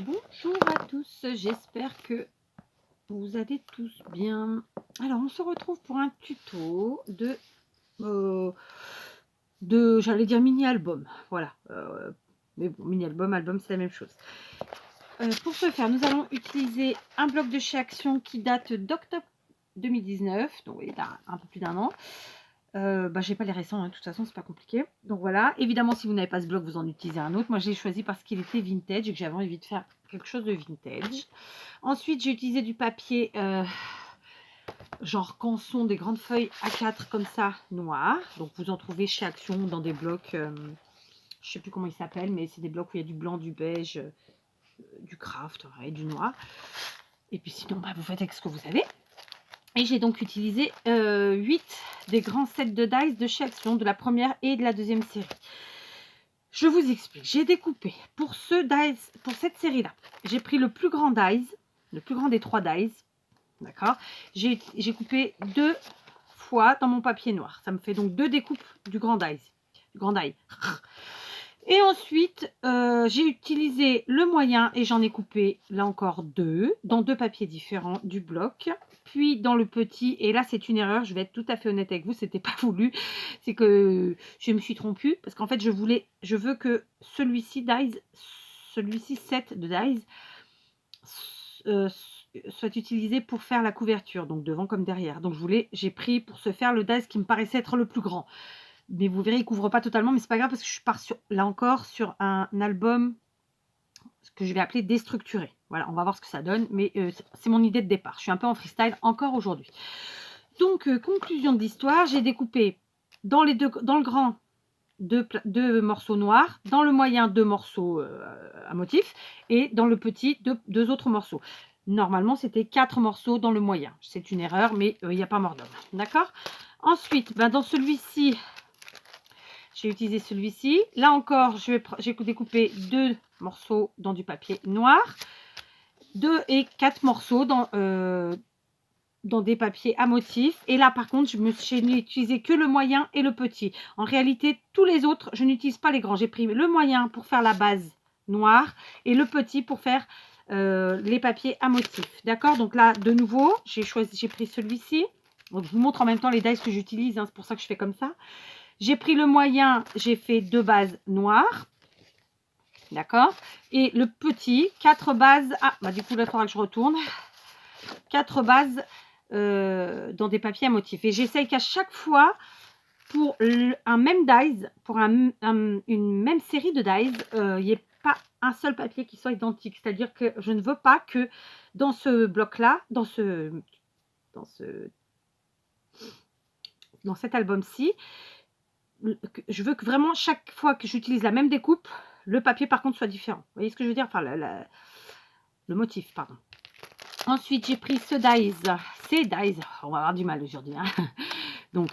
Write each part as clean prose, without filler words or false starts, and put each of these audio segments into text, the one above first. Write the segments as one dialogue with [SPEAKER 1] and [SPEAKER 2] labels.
[SPEAKER 1] Bonjour à tous, j'espère que vous allez tous bien. Alors, on se retrouve pour un tuto j'allais dire mini-album, voilà. Mais bon, mini-album, c'est la même chose. Pour ce faire, nous allons utiliser un bloc de chez Action qui date d'octobre 2019, donc il y a un peu plus d'un an. J'ai pas les récents, hein, de toute façon c'est pas compliqué. Donc voilà, évidemment si vous n'avez pas ce bloc vous en utilisez un autre. Moi je l'ai choisi parce qu'il était vintage et que j'avais envie de faire quelque chose de vintage. Ensuite j'ai utilisé du papier genre canson, des grandes feuilles A4 comme ça, noir. Donc vous en trouvez chez Action dans des blocs, je sais plus comment ils s'appellent, mais c'est des blocs où il y a du blanc, du beige, du craft et du noir. Et puis sinon vous faites avec ce que vous avez. Et j'ai donc utilisé 8 des grands sets de dice de chez Action, de la première et de la deuxième série. Je vous explique. J'ai découpé pour cette série-là. J'ai pris le plus grand dice, le plus grand des 3 dice. D'accord. J'ai coupé 2 fois dans mon papier noir. Ça me fait donc 2 découpes du grand dice. Du grand die. Et ensuite, j'ai utilisé le moyen et j'en ai coupé, là encore, 2, dans 2 papiers différents du bloc. Puis dans le petit, et là c'est une erreur, je vais être tout à fait honnête avec vous, c'était pas voulu, c'est que je me suis trompée, parce qu'en fait je veux que celui-ci, set de dies, soit utilisé pour faire la couverture, donc devant comme derrière. Donc j'ai pris pour ce faire le dice qui me paraissait être le plus grand. Mais vous verrez, il ne couvre pas totalement, mais c'est pas grave parce que je pars là encore sur un album que je vais appeler déstructuré. Voilà, on va voir ce que ça donne, mais c'est mon idée de départ. Je suis un peu en freestyle encore aujourd'hui. Donc, conclusion de l'histoire, j'ai découpé dans le grand 2 morceaux noirs, dans le moyen 2 morceaux à motif, et dans le petit 2 autres morceaux. Normalement, c'était 4 morceaux dans le moyen. C'est une erreur, mais il n'y a pas mort d'homme. D'accord. Ensuite, dans celui-ci, j'ai utilisé celui-ci. Là encore, j'ai découpé 2 morceaux dans du papier noir, 2 et 4 morceaux dans des papiers à motif. Et là, par contre, je n'ai utilisé que le moyen et le petit. En réalité, tous les autres, je n'utilise pas les grands. J'ai pris le moyen pour faire la base noire et le petit pour faire les papiers à motif. D'accord. Donc là, de nouveau, j'ai pris celui-ci. Je vous montre en même temps les dies que j'utilise. Hein, c'est pour ça que je fais comme ça. J'ai pris le moyen, j'ai fait 2 bases noires. D'accord. Et le petit, 4 bases. Ah, du coup, là, il faudra que je retourne. 4 bases dans des papiers à motifs. Et j'essaye qu'à chaque fois, pour un même dies, pour une même série de dies, il n'y ait pas un seul papier qui soit identique. C'est-à-dire que je ne veux pas que dans ce bloc-là, dans cet album-ci, je veux que vraiment chaque fois que j'utilise la même découpe, le papier par contre soit différent. Vous voyez ce que je veux dire? Enfin, le motif, pardon. Ensuite, j'ai pris ces dies, on va avoir du mal aujourd'hui. Hein. Donc,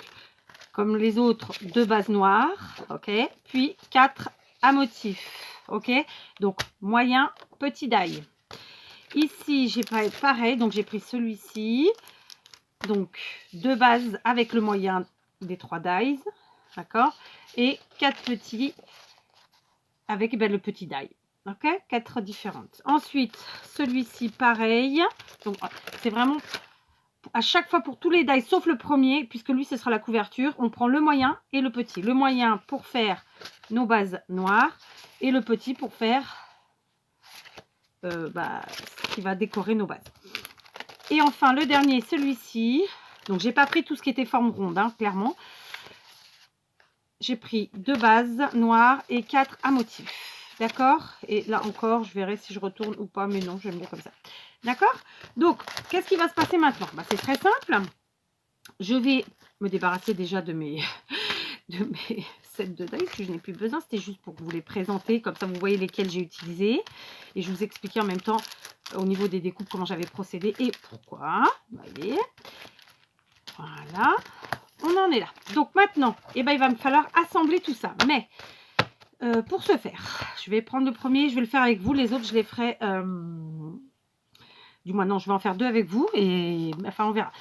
[SPEAKER 1] comme les autres, 2 bases noires, ok. Puis 4 à motif, ok. Donc, moyen, petit die. Ici, j'ai pareil, donc j'ai pris celui-ci. Donc, 2 bases avec le moyen des 3 dies. D'accord. Et 4 petits avec le petit die. Ok, 4 différentes. Ensuite, celui-ci, pareil. Donc, c'est vraiment à chaque fois pour tous les dies, sauf le premier, puisque lui, ce sera la couverture. On prend le moyen et le petit. Le moyen pour faire nos bases noires et le petit pour faire ce qui va décorer nos bases. Et enfin, le dernier, celui-ci. Donc, j'ai pas pris tout ce qui était forme ronde, hein, clairement. J'ai pris 2 bases noires et 4 à motif. D'accord. Et là encore, je verrai si je retourne ou pas, mais non, j'aime bien comme ça. D'accord. Donc, qu'est-ce qui va se passer maintenant? C'est très simple. Je vais me débarrasser déjà de mes sets de dies que je n'ai plus besoin. C'était juste pour vous les présenter. Comme ça, vous voyez lesquels j'ai utilisés. Et je vous expliquais en même temps au niveau des découpes comment j'avais procédé et pourquoi. Vous voyez. Voilà. On en est là. Donc maintenant, il va me falloir assembler tout ça. Mais pour ce faire, je vais prendre le premier, je vais le faire avec vous. Les autres, je les ferai... du moins, non, je vais en faire 2 avec vous. Et enfin, on verra.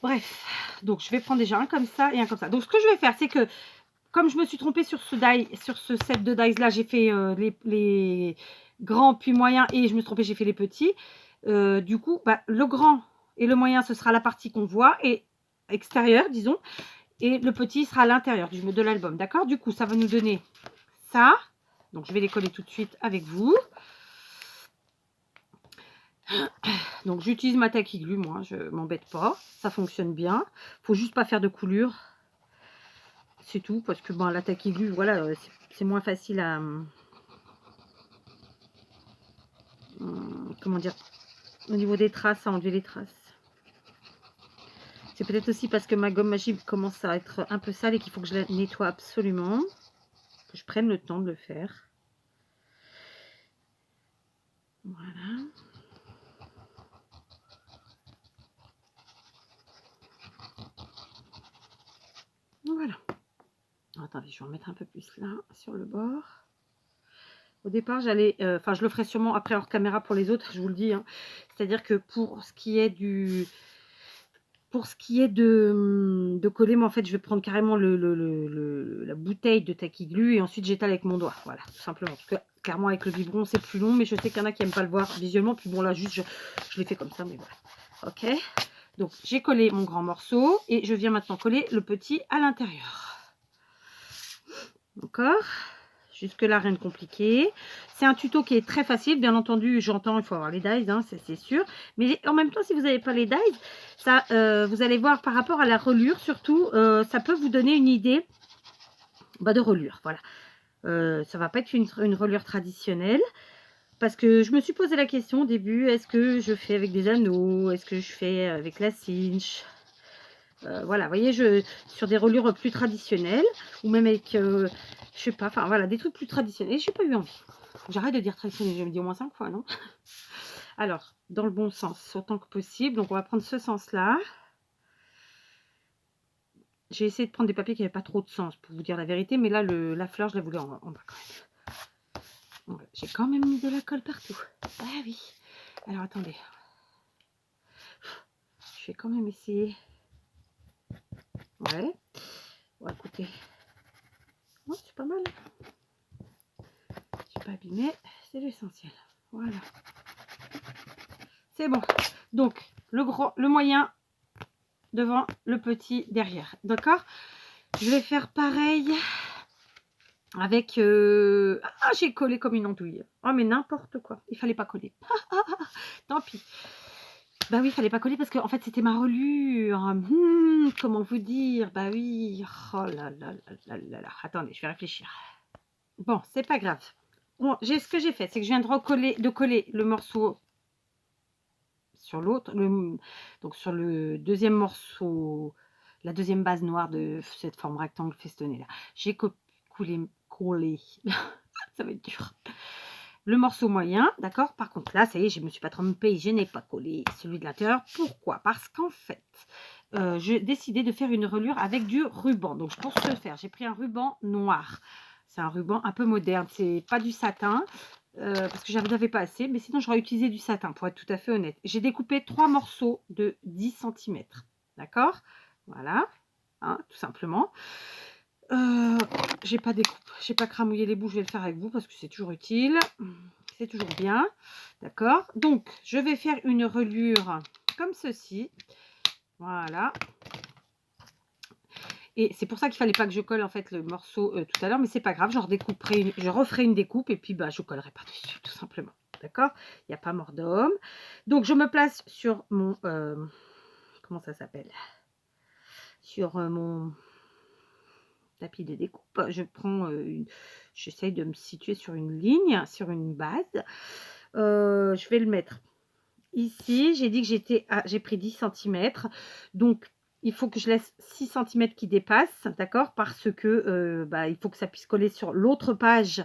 [SPEAKER 1] Bref, donc je vais prendre déjà un comme ça et un comme ça. Donc ce que je vais faire, c'est que comme je me suis trompée sur ce set de dies là, j'ai fait grand puis moyen et je me suis trompée, j'ai fait les petits. Du coup, bah, le grand et le moyen, ce sera la partie qu'on voit et extérieure, disons, et le petit sera à l'intérieur de l'album, d'accord? Du coup, ça va nous donner ça. Donc, je vais les coller tout de suite avec vous. Donc, j'utilise ma tacky glue, moi, je m'embête pas. Ça fonctionne bien. Faut juste pas faire de coulure. C'est tout, parce que bon, la tacky glue, voilà, c'est moins facile à... comment dire? Au niveau des traces, à enlever les traces. C'est peut-être aussi parce que ma gomme magique commence à être un peu sale et qu'il faut que je la nettoie absolument. Que je prenne le temps de le faire. Voilà. Voilà. Attendez, je vais en mettre un peu plus là, sur le bord. Au départ, j'allais... Enfin, je le ferai sûrement après hors caméra pour les autres, je vous le dis. Hein. C'est-à-dire que pour ce qui est du... Pour ce qui est de coller, moi, en fait, je vais prendre carrément la bouteille de Tacky Glue et ensuite j'étale avec mon doigt. Voilà, tout simplement. Parce que clairement, avec le biberon, c'est plus long, mais je sais qu'il y en a qui n'aiment pas le voir visuellement. Puis bon, là, juste, je l'ai fait comme ça, mais voilà. Ok. Donc, j'ai collé mon grand morceau et je viens maintenant coller le petit à l'intérieur. D'accord. Jusque-là, rien de compliqué. C'est un tuto qui est très facile. Bien entendu, j'entends, il faut avoir les dies, hein, c'est sûr. Mais en même temps, si vous n'avez pas les dies, ça, vous allez voir par rapport à la relure, surtout, ça peut vous donner une idée de relure. Voilà. Ça ne va pas être une relure traditionnelle. Parce que je me suis posé la question au début, est-ce que je fais avec des anneaux? Est-ce que je fais avec la cinch? Voilà, vous voyez, sur des relures plus traditionnelles, ou même avec, je sais pas, enfin voilà, des trucs plus traditionnels. J'ai pas eu envie. J'arrête de dire traditionnel, je me dis au moins 5 fois, non? Alors, dans le bon sens, autant que possible. Donc, on va prendre ce sens-là. J'ai essayé de prendre des papiers qui n'avaient pas trop de sens, pour vous dire la vérité, mais là, la fleur, je la voulais en bas quand même. J'ai quand même mis de la colle partout. Ah oui. Alors, attendez. Je vais quand même essayer. Ouais. Bon, écoutez. Oh, c'est pas mal. Je suis pas abîmée. C'est l'essentiel. Voilà. C'est bon. Donc, le moyen devant, le petit derrière. D'accord? Je vais faire pareil avec... Ah, j'ai collé comme une andouille. Oh, mais n'importe quoi. Il fallait pas coller. Tant pis. Bah oui, il fallait pas coller parce que en fait, c'était ma relure. Comment vous dire? Bah oui. Oh là là là là là. Attendez, je vais réfléchir. Bon, c'est pas grave. Bon, ce que j'ai fait, c'est que je viens de coller le morceau sur l'autre, donc sur le deuxième morceau, la deuxième base noire de cette forme rectangle festonnée là. J'ai collé, ça va être dur. Le morceau moyen, d'accord. Par contre là, ça y est, je me suis pas trompée, je n'ai pas collé celui de l'intérieur. Pourquoi? Parce qu'en fait, j'ai décidé de faire une relure avec du ruban. Donc pour ce faire, j'ai pris un ruban noir. C'est un ruban un peu moderne, c'est pas du satin. Parce que j'en avais pas assez, mais sinon j'aurais utilisé du satin pour être tout à fait honnête. J'ai découpé 3 morceaux de 10 cm, d'accord, voilà, hein, tout simplement. J'ai pas découpé, j'ai pas cramouillé les bouts, je vais le faire avec vous parce que c'est toujours utile, c'est toujours bien, d'accord. Donc je vais faire une relure comme ceci, voilà. Et c'est pour ça qu'il fallait pas que je colle en fait le morceau tout à l'heure, mais c'est pas grave, je referai une découpe et puis bah, je collerai par-dessus tout simplement. D'accord? Il n'y a pas mort d'homme. Donc je me place sur mon comment ça s'appelle? Sur mon tapis de découpe. Je prends j'essaye de me situer sur une ligne, sur une base. Je vais le mettre ici. J'ai dit que j'ai pris 10 cm. Donc il faut que je laisse 6 cm qui dépassent, d'accord, parce que bah, il faut que ça puisse coller sur l'autre page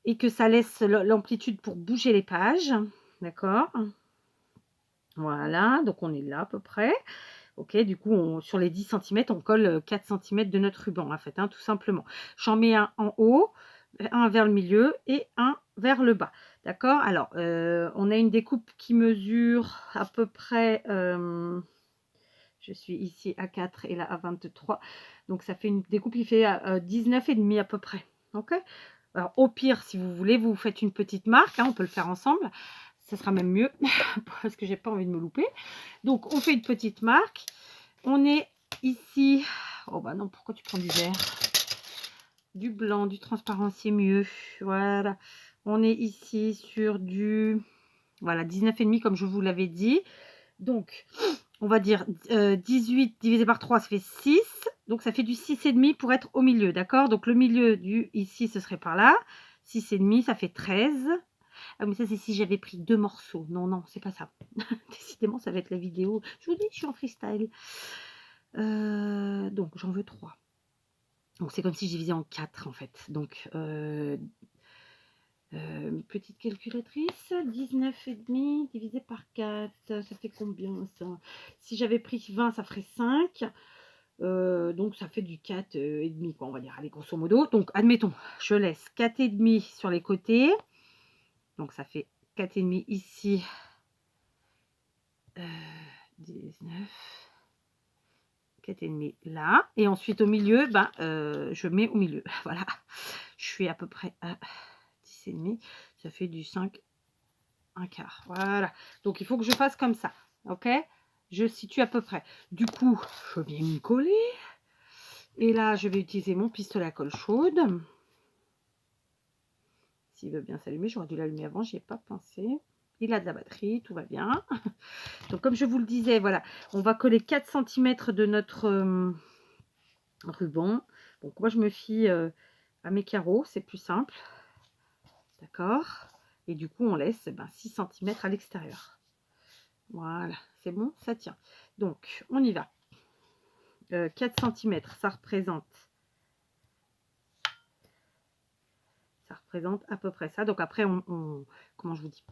[SPEAKER 1] et que ça laisse l'amplitude pour bouger les pages, d'accord. Voilà, donc on est là à peu près. Ok, du coup, sur les 10 cm, on colle 4 cm de notre ruban, en fait, hein, tout simplement. J'en mets un en haut, un vers le milieu et un vers le bas. D'accord. Alors, on a une découpe qui mesure à peu près... je suis ici à 4 et là à 23. Donc, ça fait une découpe qui fait 19,5 à peu près. Ok. Alors, au pire, si vous voulez, vous faites une petite marque, hein, on peut le faire ensemble. Ça sera même mieux parce que j'ai pas envie de me louper. Donc, on fait une petite marque. On est ici. Oh bah non, pourquoi tu prends du vert? Du blanc, du transparent, c'est mieux. Voilà. On est ici sur du... Voilà, 19,5 comme je vous l'avais dit. Donc, on va dire 18 divisé par 3, ça fait 6. Donc, ça fait du 6,5 pour être au milieu, d'accord? Donc, le milieu du ici, ce serait par là. 6,5, ça fait 13. Ah, mais ça, c'est si j'avais pris 2 morceaux. Non, non, c'est pas ça. Décidément, ça va être la vidéo. Je vous dis, je suis en freestyle. Donc, j'en veux 3. Donc, c'est comme si je divisais en 4, en fait. Donc, petite calculatrice, 19,5 divisé par 4, ça fait combien ça? Si j'avais pris 20, ça ferait 5. Donc ça fait du 4 et demi, quoi, on va dire. Allez, grosso modo. Donc, admettons, je laisse 4 et demi sur les côtés. Donc, ça fait 4 et demi ici. 19. 4 et demi là. Et ensuite, au milieu, ben, je mets au milieu. Voilà. Je suis à peu près à 10 et demi. Ça fait du 5, un quart. Voilà. Donc, il faut que je fasse comme ça. OK? Je situe à peu près. Du coup, je viens me coller. Et là, je vais utiliser mon pistolet à colle chaude. S'il veut bien s'allumer, j'aurais dû l'allumer avant, j'y ai pas pensé. Il a de la batterie, tout va bien. Donc, comme je vous le disais, voilà, on va coller 4 cm de notre ruban. Donc, moi, je me fie à mes carreaux, c'est plus simple. D'accord? Et du coup, on laisse 6 cm à l'extérieur. Voilà, c'est bon, ça tient. Donc, on y va. 4 cm, ça représente à peu près ça. Donc, après, comment je vous dis,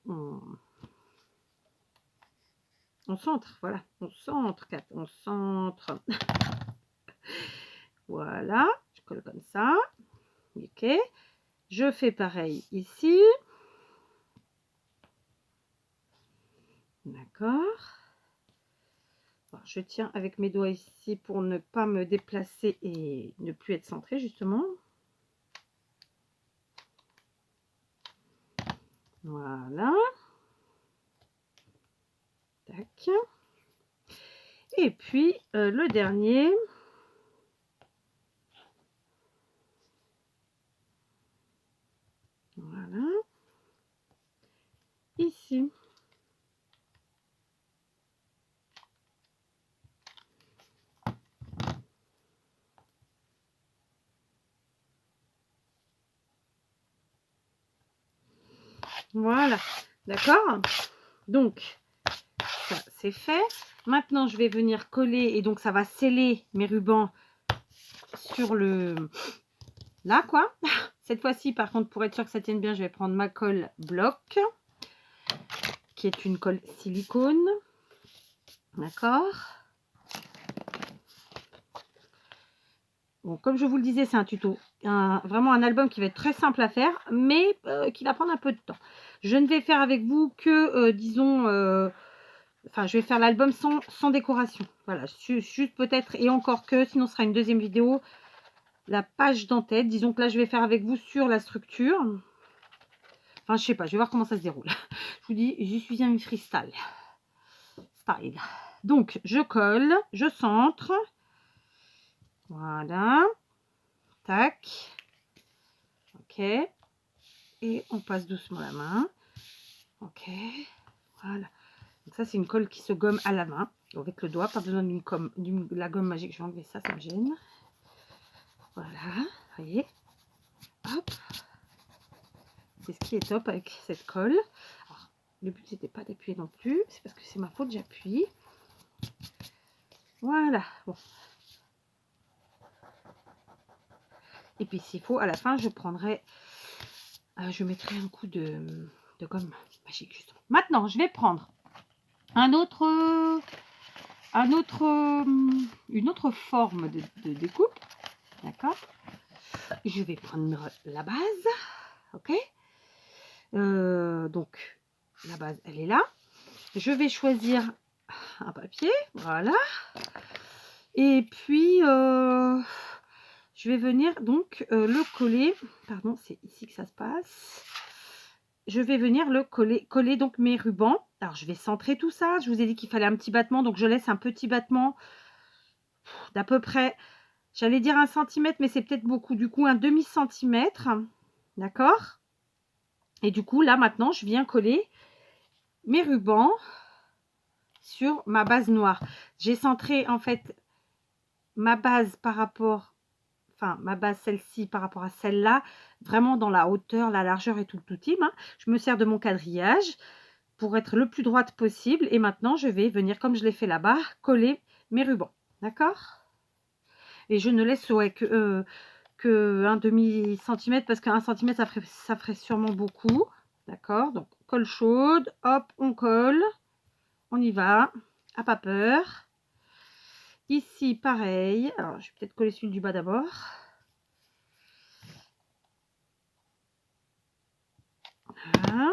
[SPEAKER 1] on centre, voilà, on centre, on centre. Voilà, je colle comme ça. Ok, je fais pareil ici. D'accord. Je tiens avec mes doigts ici pour ne pas me déplacer et ne plus être centré justement. Voilà. Tac. Et puis le dernier. Voilà. Ici. Voilà. D'accord? Donc, ça c'est fait. Maintenant, je vais venir coller et donc ça va sceller mes rubans sur le... Là, quoi. Cette fois-ci, par contre, pour être sûr que ça tienne bien, je vais prendre ma colle bloc, qui est une colle silicone. D'accord. Bon, comme je vous le disais, c'est un tuto. Vraiment un album qui va être très simple à faire, mais qui va prendre un peu de temps. Je ne vais faire avec vous que, disons... Enfin, je vais faire l'album sans décoration. Voilà, juste peut-être, et encore que, sinon ce sera une deuxième vidéo, la page d'en-tête. Disons que là, je vais faire avec vous sur la structure. Enfin, je sais pas, je vais voir comment ça se déroule. Je vous dis, je suis un freestyle. Style. Donc, je colle, je centre. Voilà. Tac. Ok. Et on passe doucement la main. Ok. Voilà. Donc ça, c'est une colle qui se gomme à la main. Avec le doigt, pas besoin de la gomme magique. Je vais enlever ça, ça me gêne. Voilà. Vous voyez. Hop. C'est ce qui est top avec cette colle. Alors, le but, c'était pas d'appuyer non plus. C'est parce que c'est ma faute, j'appuie. Voilà. Bon. Et puis, s'il faut, à la fin, je prendrai... je mettrai un coup de gomme magique, justement. Maintenant, je vais prendre une autre forme de découpe. D'accord? Je vais prendre la base. Ok? Donc, la base, elle est là. Je vais choisir un papier. Voilà. Et puis, je vais venir donc le coller. Pardon, c'est ici que ça se passe. Je vais venir le coller donc mes rubans. Alors, je vais centrer tout ça. Je vous ai dit qu'il fallait un petit battement, donc je laisse un petit battement d'à peu près, j'allais dire 1 centimètre, mais c'est peut-être beaucoup. Du coup, un demi-centimètre. D'accord? Et du coup, là, maintenant, je viens coller mes rubans sur ma base noire. J'ai centré, en fait, ma base par rapport, enfin, ma base, celle-ci, par rapport à celle-là, vraiment dans la hauteur, la largeur et tout le tout hein. Je me sers de mon quadrillage pour être le plus droite possible. Et maintenant, je vais venir, comme je l'ai fait là-bas, coller mes rubans. D'accord? Et je ne laisse ouais, que un demi-centimètre parce qu'un centimètre, ça ferait sûrement beaucoup. D'accord? Donc, colle chaude. Hop, on colle. On y va. À pas peur. Ici, pareil. Alors, je vais peut-être coller celui du bas d'abord. Voilà.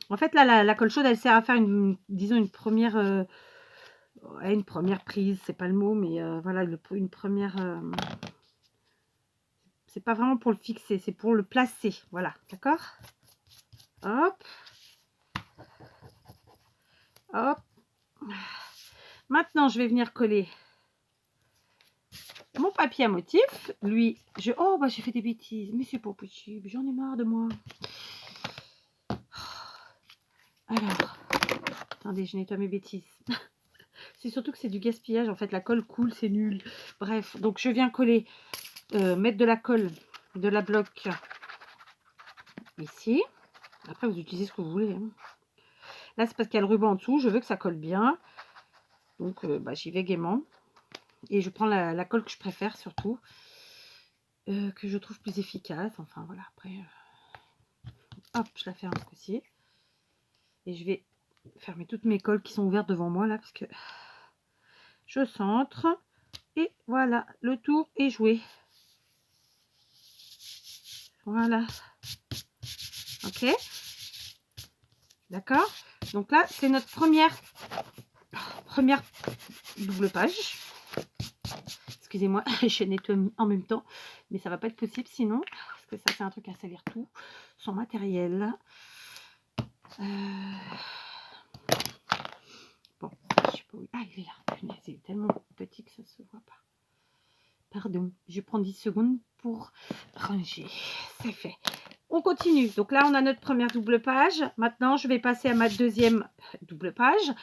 [SPEAKER 1] En fait, là, la colle chaude, elle sert à faire disons, une première prise. C'est pas le mot, mais voilà, une première... c'est pas vraiment pour le fixer, c'est pour le placer. Voilà, d'accord? Hop. Hop. Maintenant, je vais venir coller mon papier à motif. Lui, oh, bah, j'ai fait des bêtises. Mais c'est pas possible. J'en ai marre de moi. Alors, attendez, je nettoie mes bêtises. C'est surtout que c'est du gaspillage. En fait, la colle coule, c'est nul. Bref, donc je viens coller, mettre de la colle, de la bloc ici. Après, vous utilisez ce que vous voulez. Hein. Là, c'est parce qu'il y a le ruban en dessous. Je veux que ça colle bien. Donc, bah, j'y vais gaiement. Et je prends la colle que je préfère surtout. Que je trouve plus efficace. Enfin, voilà. Après, hop, je la ferme ce coup-ci. Et je vais fermer toutes mes colles qui sont ouvertes devant moi là. Parce que je centre. Et voilà, le tour est joué. Voilà. Ok. D'accord. Donc là, c'est notre première double page. Excusez-moi, je nettoie en même temps, mais ça va pas être possible sinon, parce que ça c'est un truc à salir tout son matériel. Bon, je sais pas où... Ah, il est là. C'est tellement petit que ça se voit pas. Pardon, je prends 10 secondes pour ranger. C'est fait. On continue. Donc là, on a notre première double page. Maintenant, je vais passer à ma deuxième double page.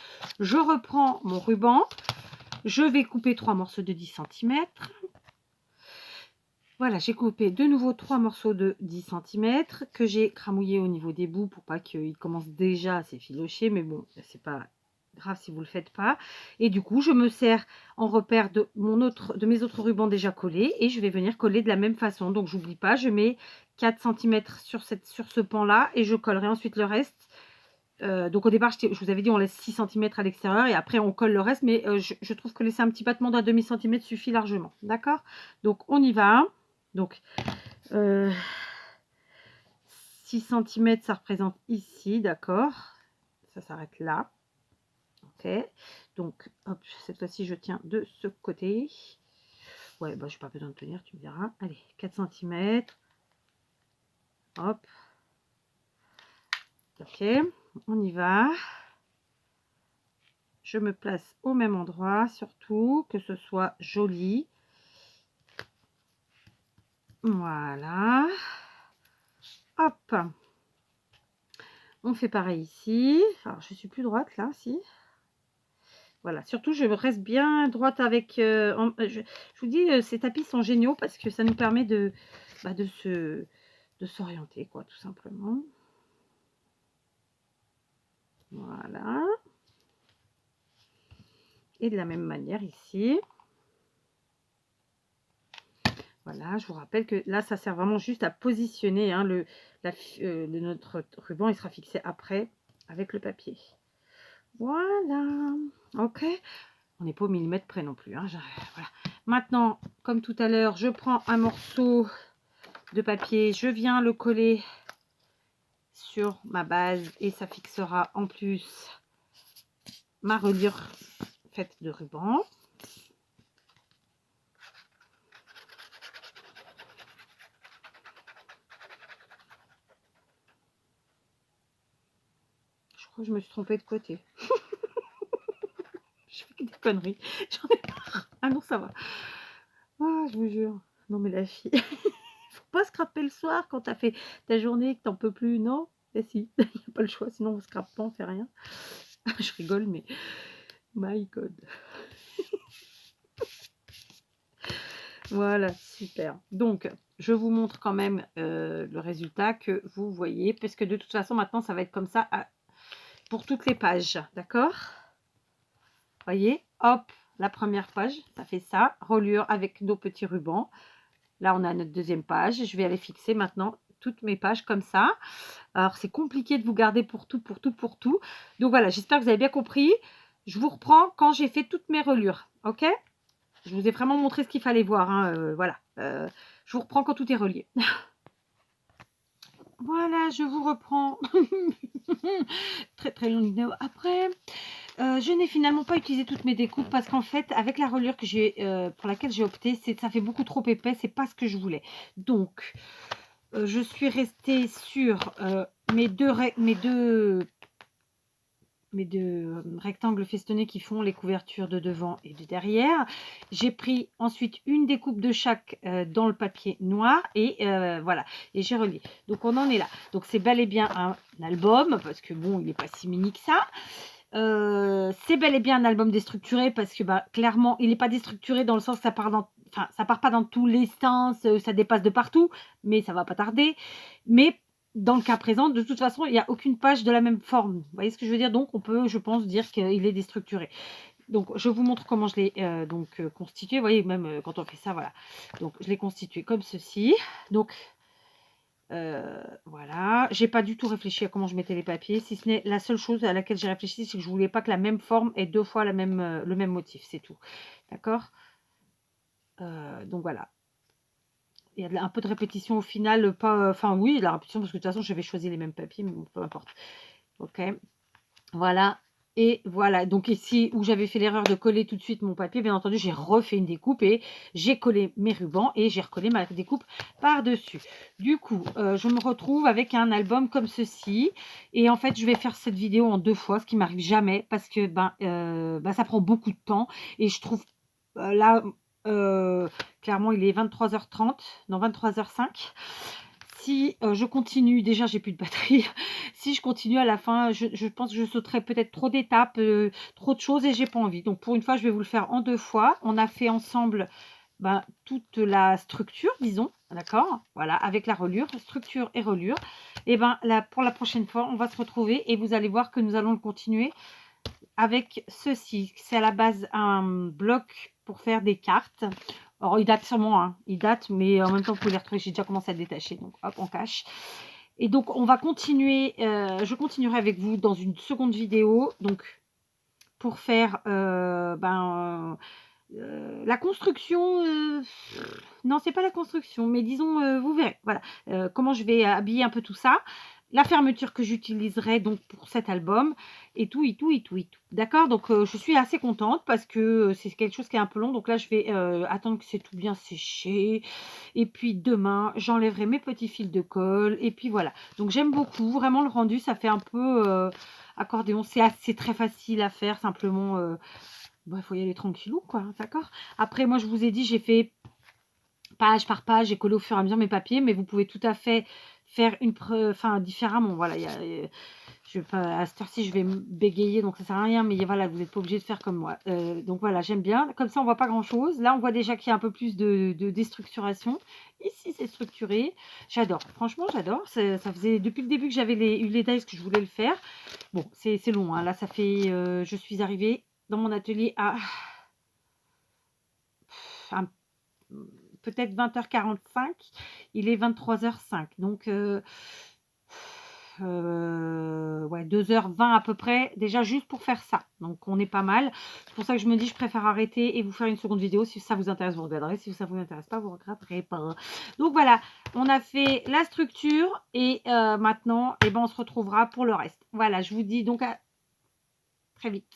[SPEAKER 1] Je reprends mon ruban. Je vais couper 3 morceaux de 10 cm. Voilà, j'ai coupé de nouveau 3 morceaux de 10 cm que j'ai cramouillé au niveau des bouts pour pas qu'ils commencent déjà à s'effilocher. Mais bon, c'est pas grave si vous le faites pas. Et du coup, je me sers en repère de mes autres rubans déjà collés et je vais venir coller de la même façon. Donc, j'oublie pas, je mets 4 cm sur ce pan là et je collerai ensuite le reste. Donc au départ, je vous avais dit on laisse 6 cm à l'extérieur et après on colle le reste, mais je trouve que laisser un petit battement d'un demi-centimètre suffit largement. D'accord? Donc on y va. Donc 6 cm, ça représente ici, d'accord? Ça s'arrête là. Ok. Donc hop, cette fois-ci je tiens de ce côté. Ouais, bah j'ai pas besoin de tenir, tu me diras. Allez, 4 cm. Hop. Ok, on y va. Je me place au même endroit, surtout que ce soit joli. Voilà. Hop. On fait pareil ici. Alors, je suis plus droite là, si. Voilà, surtout je reste bien droite avec... je vous dis, ces tapis sont géniaux parce que ça nous permet de s'orienter, quoi, tout simplement. Voilà. Et de la même manière ici. Voilà, je vous rappelle que là, ça sert vraiment juste à positionner hein, notre ruban. Il sera fixé après avec le papier. Voilà. Ok. On n'est pas au millimètre près non plus. Hein. Voilà. Maintenant, comme tout à l'heure, je prends un morceau de papier. Je viens le coller sur ma base et ça fixera en plus ma reliure faite de ruban. crois que je me suis trompée de côté. Je fais que des conneries. J'en ai marre. Ah non, ça va. Ah, je vous jure. Non, mais la fille, faut pas scraper le soir quand t'as fait ta journée et que t'en peux plus, non? Eh si, il n'y a pas le choix, sinon on se scrape pas, on fait rien. Je rigole, mais my God. Voilà, super. Donc, je vous montre quand même le résultat que vous voyez, parce que de toute façon, maintenant, ça va être comme ça pour toutes les pages, d'accord? Voyez, hop, la première page, ça fait ça, reliure avec nos petits rubans. Là, on a notre deuxième page. Je vais aller fixer maintenant toutes mes pages comme ça. Alors, c'est compliqué de vous garder pour tout, pour tout, pour tout. Donc, voilà, j'espère que vous avez bien compris. Je vous reprends quand j'ai fait toutes mes reliures, ok? Je vous ai vraiment montré ce qu'il fallait voir, hein, voilà. Je vous reprends quand tout est relié. Voilà, je vous reprends. Très, très longue vidéo après. Je n'ai finalement pas utilisé toutes mes découpes parce qu'en fait, avec la reliure que pour laquelle j'ai opté, ça fait beaucoup trop épais, c'est pas ce que je voulais. Donc, je suis restée sur mes deux rectangles festonnés qui font les couvertures de devant et de derrière. J'ai pris ensuite une découpe de chaque dans le papier noir et voilà, et j'ai relié. Donc on en est là. Donc c'est bel et bien un album parce que bon, il n'est pas si mini que ça. C'est bel et bien un album déstructuré parce que bah, clairement il n'est pas déstructuré dans le sens que ça part pas dans tous les sens, ça dépasse de partout, mais ça va pas tarder. Mais dans le cas présent, de toute façon, il n'y a aucune page de la même forme. Vous voyez ce que je veux dire? Donc on peut, je pense, dire qu'il est déstructuré. Donc je vous montre comment je l'ai constitué. Vous voyez, même quand on fait ça, voilà. Donc je l'ai constitué comme ceci. Donc voilà, j'ai pas du tout réfléchi à comment je mettais les papiers, si ce n'est la seule chose à laquelle j'ai réfléchi, c'est que je voulais pas que la même forme ait deux fois le même motif, c'est tout. D'accord? Donc voilà. Il y a un peu de répétition au final, pas, enfin oui, la répétition parce que de toute façon j'avais choisi les mêmes papiers, mais bon, peu importe. Ok, voilà. Et voilà, donc ici où j'avais fait l'erreur de coller tout de suite mon papier, bien entendu, j'ai refait une découpe et j'ai collé mes rubans et j'ai recollé ma découpe par-dessus. Du coup, je me retrouve avec un album comme ceci. Et en fait, je vais faire cette vidéo en 2 fois, ce qui m'arrive jamais parce que ça prend beaucoup de temps. Et je trouve là, clairement, il est 23h30, non 23h05. Si je continue, déjà j'ai plus de batterie. Si je continue à la fin, je pense que je sauterai peut-être trop d'étapes, trop de choses et j'ai pas envie. Donc pour une fois, je vais vous le faire en 2 fois. On a fait ensemble toute la structure, disons, d'accord? Voilà, avec la reliure, structure et reliure. Et pour la prochaine fois, on va se retrouver et vous allez voir que nous allons le continuer avec ceci. C'est à la base un bloc pour faire des cartes. Alors, il date sûrement, hein. Il date, mais en même temps, vous pouvez les retrouver. J'ai déjà commencé à le détacher, donc hop, on cache. Et donc, on va continuer. Je continuerai avec vous dans une seconde vidéo. Donc, pour faire la construction. Non, c'est pas la construction, mais disons, vous verrez. Voilà, comment je vais habiller un peu tout ça. La fermeture que j'utiliserai donc pour cet album et tout, et tout, et tout, et tout. D'accord? Donc, je suis assez contente parce que c'est quelque chose qui est un peu long. Donc là, je vais attendre que c'est tout bien séché. Et puis demain, j'enlèverai mes petits fils de colle. Et puis voilà. Donc, j'aime beaucoup. Vraiment, le rendu, ça fait un peu accordéon. C'est très facile à faire. Simplement, il faut y aller tranquillou, quoi. D'accord? Après, moi, je vous ai dit, j'ai fait page par page, j'ai collé au fur et à mesure mes papiers, mais vous pouvez tout à fait faire différemment. Voilà, je vais pas, à cette heure-ci, je vais me bégayer, donc ça sert à rien, mais voilà, vous n'êtes pas obligé de faire comme moi. Donc voilà, j'aime bien. Comme ça, on voit pas grand-chose. Là, on voit déjà qu'il y a un peu plus de déstructuration. Ici, c'est structuré. J'adore. Franchement, j'adore. Ça faisait depuis le début que j'avais eu les dies que je voulais le faire. Bon, c'est long, hein. Là, ça fait... je suis arrivée dans mon atelier à... peut-être 20h45, il est 23h05, donc ouais, 2h20 à peu près, déjà juste pour faire ça, donc on est pas mal. C'est pour ça que je me dis, je préfère arrêter et vous faire une seconde vidéo. Si ça vous intéresse, vous regarderez, si ça vous intéresse pas, vous regretterez pas. Donc voilà, on a fait la structure et maintenant, on se retrouvera pour le reste. Voilà, je vous dis donc à très vite.